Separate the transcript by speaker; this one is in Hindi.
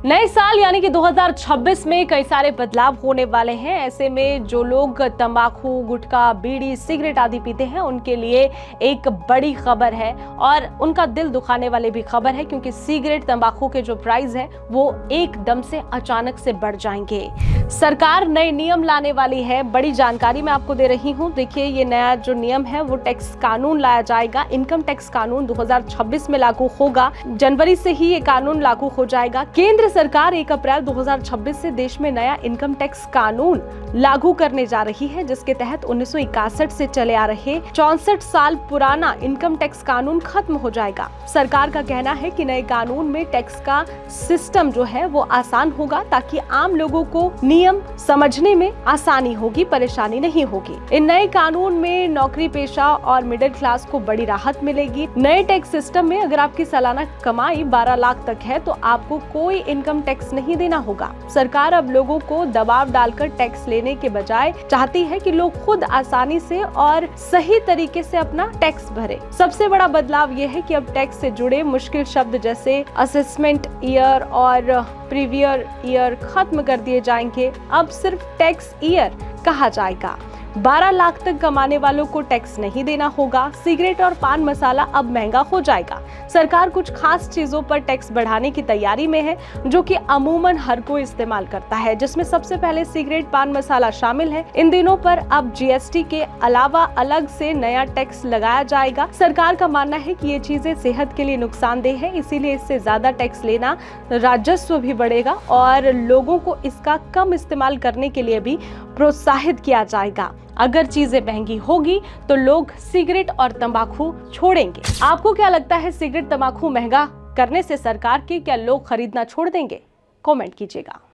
Speaker 1: नए साल यानी कि 2026 में कई सारे बदलाव होने वाले हैं। ऐसे में जो लोग तंबाकू, गुटखा, बीड़ी, सिगरेट आदि पीते हैं उनके लिए एक बड़ी खबर है और उनका दिल दुखाने वाली भी खबर है, क्योंकि सिगरेट, तंबाकू के जो प्राइस है वो एकदम से अचानक से बढ़ जाएंगे। सरकार नए नियम लाने वाली है, बड़ी जानकारी मैं आपको दे रही हूँ। देखिए, ये नया जो नियम है वो टैक्स कानून लाया जाएगा। इनकम टैक्स कानून 2026 में लागू होगा। जनवरी से ही ये कानून लागू हो जाएगा। केंद्र सरकार 1 अप्रैल 2026 से देश में नया इनकम टैक्स कानून लागू करने जा रही है, जिसके तहत 1961 से चले आ रहे 64 साल पुराना इनकम टैक्स कानून खत्म हो जाएगा। सरकार का कहना है कि नए कानून में टैक्स का सिस्टम जो है वो आसान होगा, ताकि आम लोगों को नियम समझने में आसानी होगी, परेशानी नहीं होगी। इन नए कानून में नौकरी पेशा और मिडिल क्लास को बड़ी राहत मिलेगी। नए टैक्स सिस्टम में अगर आपकी सालाना कमाई 12 लाख तक है तो आपको कोई इनकम टैक्स नहीं देना होगा। सरकार अब लोगों को दबाव डालकर टैक्स लेने के बजाय चाहती है कि लोग खुद आसानी से और सही तरीके से अपना टैक्स भरें। सबसे बड़ा बदलाव यह है कि अब टैक्स से जुड़े मुश्किल शब्द जैसे असेसमेंट ईयर और प्रीवियर ईयर खत्म कर दिए जाएंगे। अब सिर्फ टैक्स ईयर कहा जाएगा। 12 लाख तक कमाने वालों को टैक्स नहीं देना होगा। सिगरेट और पान मसाला अब महंगा हो जाएगा। सरकार कुछ खास चीजों पर टैक्स बढ़ाने की तैयारी में है, जो कि अमूमन हर कोई इस्तेमाल करता है, जिसमें सबसे पहले सिगरेट, पान मसाला शामिल है। इन दिनों पर अब जीएसटी के अलावा अलग से नया टैक्स लगाया जाएगा। सरकार का मानना है कि ये चीजें सेहत के लिए नुकसानदेह है, इसीलिए इससे ज्यादा टैक्स लेना राजस्व भी बढ़ेगा और लोगों को इसका कम इस्तेमाल करने के लिए भी प्रोत्साहित किया जाएगा। अगर चीजें महंगी होगी तो लोग सिगरेट और तंबाकू छोड़ेंगे। आपको क्या लगता है, सिगरेट, तंबाकू महंगा करने से सरकार के क्या लोग खरीदना छोड़ देंगे? कमेंट कीजिएगा।